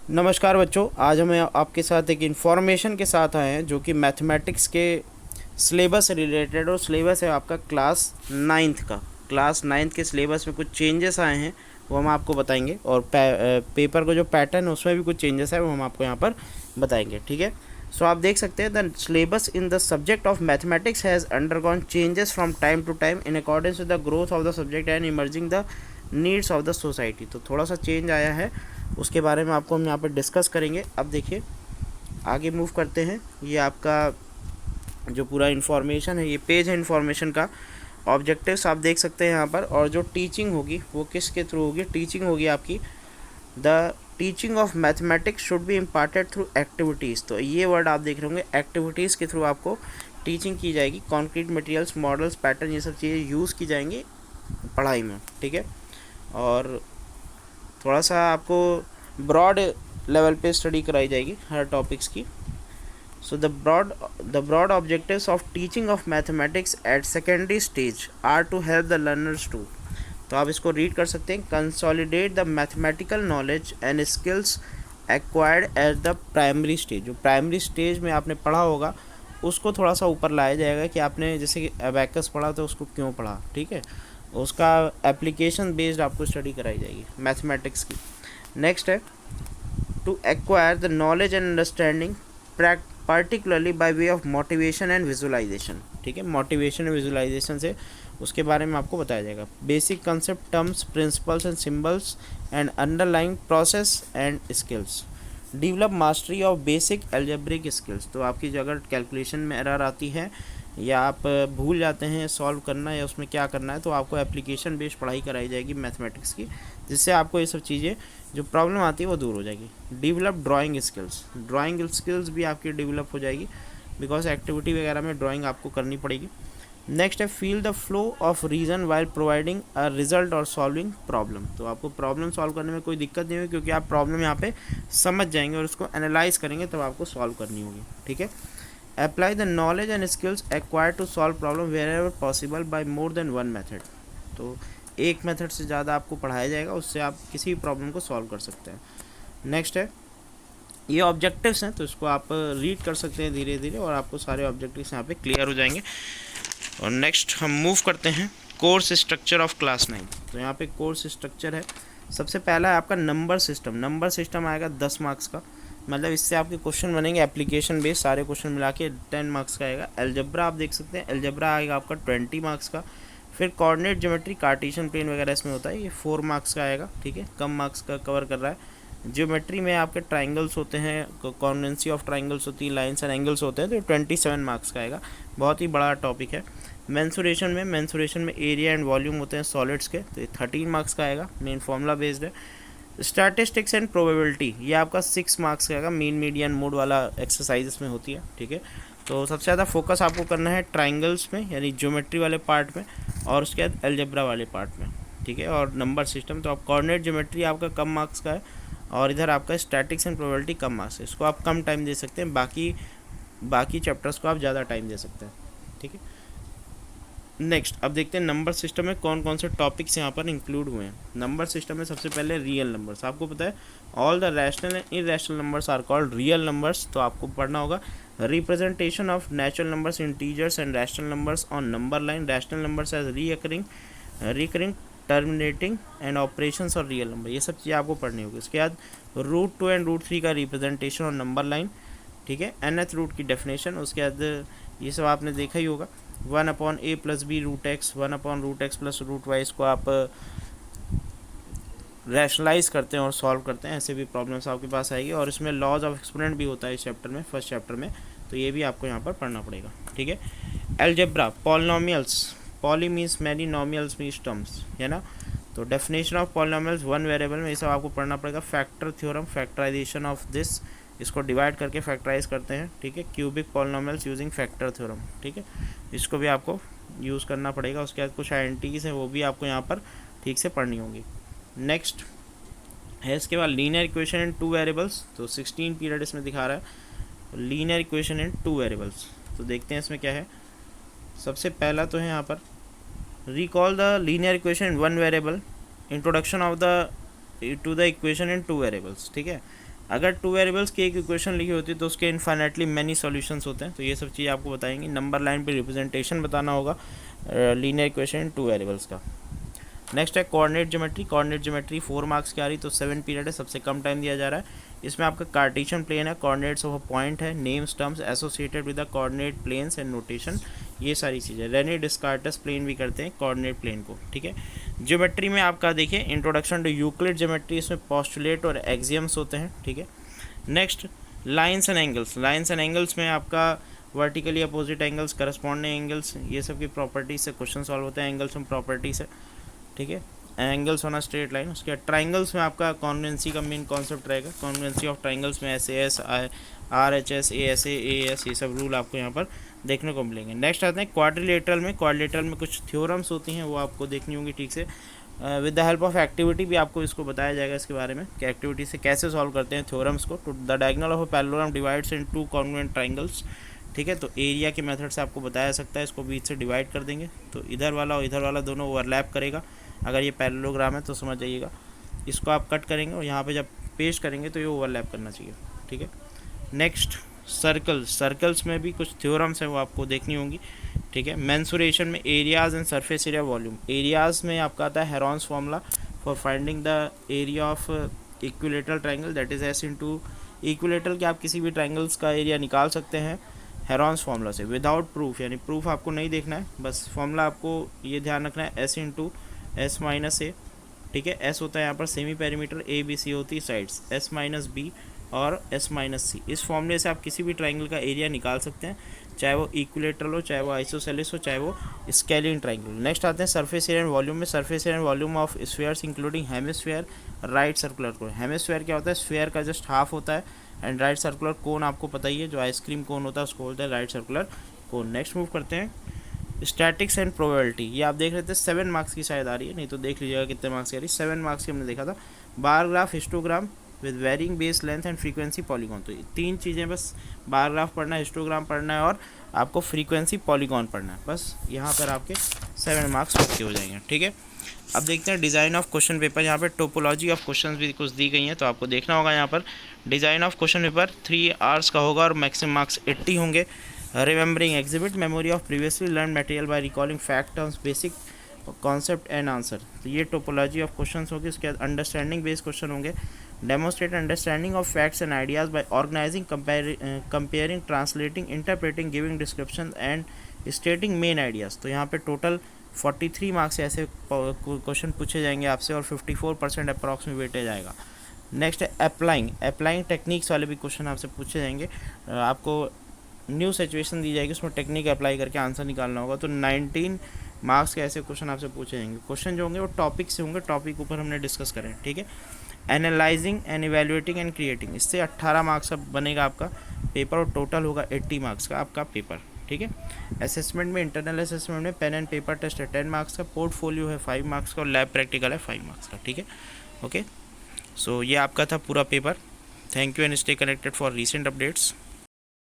नमस्कार बच्चों, आज हम आपके साथ एक इन्फॉर्मेशन के साथ आए हैं जो कि मैथमेटिक्स के सिलेबस से रिलेटेड। और सिलेबस है आपका क्लास नाइन्थ का। क्लास नाइन्थ के सिलेबस में कुछ चेंजेस आए हैं, वो हम आपको बताएंगे। और पेपर का जो पैटर्न है उसमें भी कुछ चेंजेस है, वो हम आपको यहाँ पर बताएंगे। ठीक है, सो आप देख सकते हैं the syllabus in the subject of mathematics has undergone changes from time to time in accordance with the growth of the subject and emerging the needs of the society. तो थोड़ा सा चेंज आया है, उसके बारे में आपको हम यहाँ पर डिस्कस करेंगे। अब देखिए, आगे मूव करते हैं। ये आपका जो पूरा इन्फॉर्मेशन है, ये पेज है इन्फॉर्मेशन का। ऑब्जेक्टिव्स आप देख सकते हैं यहाँ पर। और जो टीचिंग होगी वो किसके थ्रू होगी? टीचिंग होगी आपकी, the teaching of mathematics should be imparted through activities. तो ये वर्ड आप देख रहे होंगे, एक्टिविटीज़ के थ्रू आपको टीचिंग की जाएगी। कॉन्क्रीट मटेरियल्स, मॉडल्स, पैटर्न, ये सब चीज़ें यूज़ की जाएंगी पढ़ाई में। ठीक है, और थोड़ा सा आपको ब्रॉड लेवल पे स्टडी कराई जाएगी हर टॉपिक्स की। So the broad objectives of teaching of mathematics at secondary stage are to help the learners to. तो आप इसको रीड कर सकते हैं। Consolidate the mathematical knowledge and skills acquired at the primary stage. जो प्राइमरी स्टेज में आपने पढ़ा होगा उसको थोड़ा सा ऊपर लाया जाएगा कि आपने जैसे कि अबैकस पढ़ा तो उसको क्यों पढ़ा। ठीक है, उसका एप्लीकेशन बेस्ड आपको स्टडी कराई जाएगी मैथमेटिक्स की। नेक्स्ट है to acquire the knowledge and understanding particularly by way of motivation and visualization। ठीक है, मोटिवेशन और विजुलाइजेशन से उसके बारे में आपको बताया जाएगा। Basic concept, terms, principles and symbols and underlying process and skills. Develop mastery of basic algebraic skills. तो आपकी जो अगर कैलकुलेशन में एरर आती है या आप भूल जाते हैं सॉल्व करना या उसमें क्या करना है, तो आपको एप्लीकेशन बेस्ड पढ़ाई कराई जाएगी मैथमेटिक्स की, जिससे आपको ये सब चीज़ें जो प्रॉब्लम आती है वो दूर हो जाएगी। Develop drawing skills. Drawing skills भी आपकी डेवलप हो जाएगी, बिकॉज एक्टिविटी वगैरह में ड्राइंग आपको करनी पड़ेगी। नेक्स्ट है feel the flow of reason while providing a result और सॉल्विंग प्रॉब्लम। तो आपको प्रॉब्लम सॉल्व करने में कोई दिक्कत नहीं होगी, क्योंकि आप प्रॉब्लम यहाँ पे समझ जाएंगे और उसको एनालाइज करेंगे तब आपको सॉल्व करनी होगी। ठीक है, apply the knowledge and skills acquired to solve problem wherever possible by more than one method. तो एक मेथड से ज़्यादा आपको पढ़ाया जाएगा, उससे आप किसी भी प्रॉब्लम को सॉल्व कर सकते हैं। नेक्स्ट है, ये ऑब्जेक्टिव्स हैं तो इसको आप रीड कर सकते हैं धीरे धीरे और आपको सारे ऑब्जेक्टिव्स यहाँ पे क्लियर हो जाएंगे। और नेक्स्ट हम मूव करते हैं कोर्स स्ट्रक्चर ऑफ क्लास 9। तो यहाँ पे कोर्स स्ट्रक्चर है। सबसे पहला है आपका नंबर सिस्टम। नंबर सिस्टम आएगा 10 मार्क्स का, मतलब इससे आपके क्वेश्चन बनेंगे एप्लीकेशन बेस्ड, सारे क्वेश्चन मिला के 10 मार्क्स का आएगा। एल्जेब्रा आप देख सकते हैं, एल्जेब्रा आएगा आपका 20 मार्क्स का। फिर कोऑर्डिनेट ज्योमेट्री, कार्टेशियन प्लेन वगैरह इसमें होता है, ये 4 मार्क्स का आएगा। ठीक है, कम मार्क्स का कवर कर रहा है। ज्योमेट्री में आपके ट्राइंगल्स होते हैं, कॉन्वेंसी ऑफ ट्राइंगल्स होती है, लाइन्स एंड एंगल्स होते हैं, तो 27 मार्क्स का आएगा। बहुत ही बड़ा टॉपिक है। मेंसुरेशन में एरिया एंड वॉल्यूम होते हैं सॉलिड्स के, तो ये 13 मार्क्स का आएगा, मेन फॉर्मूला बेस्ड है। स्टैटिस्टिक्स एंड प्रोबेबिलिटी, ये आपका 6 मार्क्स का आएगा, मीन मीडियन मोड वाला एक्सरसाइज में होती है। ठीक है, तो सबसे ज़्यादा फोकस आपको करना है ट्राइंगल्स में, यानी ज्योमेट्री वाले पार्ट में, और उसके बाद एल्जेब्रा वाले पार्ट में। ठीक है, और नंबर सिस्टम, तो आप कोऑर्डिनेट ज्योमेट्री आपका कम मार्क्स का है, और इधर आपका statics and probability come marks है, इसको आप कम टाइम दे सकते हैं, बाकी चैप्टर्स को आप ज़्यादा टाइम दे सकते हैं। ठीक है, नेक्स्ट अब देखते हैं नंबर सिस्टम में कौन कौन से टॉपिक्स यहाँ पर इंक्लूड हुए हैं। नंबर सिस्टम में सबसे पहले रियल नंबर्स। आपको पता है all the rational and irrational numbers are called real numbers, तो आपको पढ़ना होगा representation of natural numbers, integers and rational numbers on number line, rational numbers as recurring terminating and operations और रियल नंबर, ये सब चीज़ें आपको पढ़नी होगी। उसके बाद √2 एंड √3 का रिप्रेजेंटेशन और नंबर लाइन। ठीक है, nth रूट की डेफिनेशन। उसके बाद ये सब आपने देखा ही होगा, 1/a + b √x, 1/√x + √y, इसको आप रैशनलाइज करते हैं और सॉल्व करते हैं, ऐसे भी प्रॉब्लम्स आपके पास आएगी। और इसमें लॉज ऑफ एक्सपोनेंट भी होता है इस चैप्टर में, फर्स्ट चैप्टर में, तो ये भी आपको यहाँ पर पढ़ना पड़ेगा। ठीक है, algebra, polynomials, poly means many, nomials means terms, है ना। तो definition of polynomials, one variable में, ये सब आपको पढ़ना पड़ेगा। Factor theorem, factorization of this, इसको डिवाइड करके फैक्टराइज करते हैं। ठीक है, cubic polynomials using factor theorem. ठीक है, इसको भी आपको यूज़ करना पड़ेगा। उसके बाद कुछ आइडेंटिटीज़ हैं वो भी आपको यहाँ पर ठीक से पढ़नी होगी। नेक्स्ट है इसके बाद लीनियर इक्वेशन इन 2 वेरिएबल्स, तो 16 पीरियड इसमें दिखा रहा है लीनियर इक्वेशन इन 2 वेरिएबल्स। तो देखते हैं इसमें क्या है। सबसे पहला तो है यहाँ पर recall the linear equation in 1 variable, introduction of the two the equation in 2 variables. ठीक है, अगर टू वेरिएबल्स की एक इक्वेशन लिखी होती है तो उसके इनफाइनाइटली मैनी सॉल्यूशंस होते हैं, तो ये सब चीज़ आपको बताएंगे। नंबर लाइन पे रिप्रेजेंटेशन बताना होगा लीनियर इक्वेशन टू वेरिएबल्स का। नेक्स्ट है coordinate geometry. Coordinate geometry 4 marks की आ रही, तो 7 पीरियड है, सबसे कम टाइम दिया जा रहा है। इसमें आपका कार्टेशियन प्लेन है, कोऑर्डिनेट्स ऑफ अ पॉइंट है, names terms associated with the coordinate planes and notation, ये सारी चीज़ें। रेनी डिस्कार्टस प्लेन भी करते हैं कोऑर्डिनेट प्लेन को, ठीक है। ज्योमेट्री में आपका देखिए इंट्रोडक्शन टू यूक्लिड ज्योमेट्री, इसमें पोस्टुलेट और एक्सियम्स होते हैं, ठीक है। Next lines and angles. Lines and angles में आपका vertically opposite angles, corresponding angles, ये सब की प्रॉपर्टीज से क्वेश्चन सॉल्व होते हैं, एंगल्स में प्रॉपर्टी से, ठीक है। Angles on a straight line. उसके बाद ट्राइंगल्स में आपका कॉन्वेंसी का मेन कॉन्सेप्ट रहेगा। कॉन्वेंसी ऑफ ट्राइंगल्स में SAS, RHS, ASA, AS, ये सब रूल आपको यहाँ पर देखने को मिलेंगे। नेक्स्ट आते हैं क्वाड्रिलेटरल में। क्वाड्रिलेटरल में कुछ थ्योरम्स होती हैं, वो आपको देखनी होंगी ठीक से। With the help of activity भी आपको इसको बताया जाएगा इसके बारे में कि एक्टिविटी से कैसे सॉल्व करते हैं थ्योरम्स को। To the diagonal of a parallelogram divides into congruent triangles, ठीक है। तो एरिया के मेथड से आपको बताया सकता है, इसको बीच से डिवाइड कर देंगे तो इधर वाला और इधर वाला दोनों ओवरलैप करेगा। अगर ये पैरेललोग्राम है तो समझ जाइएगा। इसको आप कट करेंगे और यहाँ पे जब पेस्ट करेंगे तो ये ओवरलैप करना चाहिए, ठीक है। Next circles. सर्कल्स में भी कुछ थ्योरम्स हैं, वो आपको देखनी होंगी, ठीक है। मेंसुरेशन में areas and surface area volume. Areas में आपका आता है Heron's formula for finding the area of equilateral triangle, that is S into equilateral के आप किसी भी ट्राइंगल्स का एरिया निकाल सकते हैं हेरॉन्स फार्मूला से, विदाउट प्रूफ, यानी प्रूफ आपको नहीं देखना है, बस फार्मूला आपको ये ध्यान रखना है, S into S minus A, ठीक है। S होता है यहाँ पर सेमी पेरीमीटर, ABC होती है साइड्स, S माइनस B और S माइनस C। इस फॉर्मूले से आप किसी भी ट्राइंगल का एरिया निकाल सकते हैं, चाहे वो इक्विलेटरल हो, चाहे वो आइसोसेलेस हो, चाहे वो स्केलिन ट्राइंगल। नेक्स्ट आते हैं सरफेस एरिया एंड वॉल्यूम में। Surface area and volume of spheres including hemisphere, right circular cone. Hemisphere क्या होता है, स्फीयर का जस्ट हाफ होता है, एंड राइट सर्कुलर कोन आपको पता ही है, जो आइसक्रीम कोन होता है उसको बोलते हैं right circular cone. Next move करते हैं स्टैटिक्स एंड प्रोबेबिलिटी। ये आप देख रहे थे 7 मार्क्स की शायद आ रही है, नहीं तो देख लीजिएगा कितने मार्क्स की आ रही है। 7 मार्क्स की हमने देखा था। Bar graph, histogram with varying base length and frequency polygon. तो ये 3 चीज़ें बस, बार ग्राफ पढ़ना है, हिस्टोग्राम पढ़ना है और आपको फ्रीक्वेंसी पॉलीगॉन पढ़ना है, बस यहाँ पर आपके 7 मार्क्स ओके हो जाएंगे, ठीक है। अब देखते हैं डिज़ाइन ऑफ क्वेश्चन पेपर। यहाँ पर टोपोलॉजी ऑफ क्वेश्चन भी कुछ दी गई हैं, तो आपको देखना होगा। यहाँ पर design of question paper 3 hours का होगा और मैक्सिमम मार्क्स 80 होंगे। Remembering exhibit memory of previously learn material by recalling fact terms basic concept and answer. तो ये टोपोलॉजी ऑफ क्वेश्चन होगी। उसके बाद अंडरस्टैंडिंग बेस्ड क्वेश्चन होंगे। Demonstrate understanding of facts and ideas by organising, comparing, translating, interpreting, giving description and stating main ideas. तो यहाँ पे total 43 marks ऐसे क्वेश्चन पूछे जाएंगे आपसे और 54% अप्रॉक्स में वेटेज आएगा। नेक्स्ट है अप्लाइंग टेक्निक्स वाले भी क्वेश्चन आपसे पूछे जाएंगे। आपको न्यू सिचुएशन दी जाएगी, उसमें टेक्निक अप्लाई करके आंसर निकालना होगा। तो 19 मार्क्स के ऐसे क्वेश्चन आपसे पूछे जाएंगे। क्वेश्चन जो होंगे वो टॉपिक से होंगे, टॉपिक ऊपर हमने डिस्कस करें, ठीक है। Analysing and evaluating and creating, इससे 18 मार्क्स का बनेगा आपका पेपर और टोटल होगा 80 मार्क्स का आपका पेपर, ठीक है। असेसमेंट में, इंटरनल असेसमेंट में पेन एंड पेपर टेस्ट है 10 मार्क्स का, पोर्टफोलियो है 5 मार्क्स का और लैब प्रैक्टिकल है 5 मार्क्स का, ठीक है। ओके, सो ये आपका था पूरा paper. Thank you and stay connected for recent updates.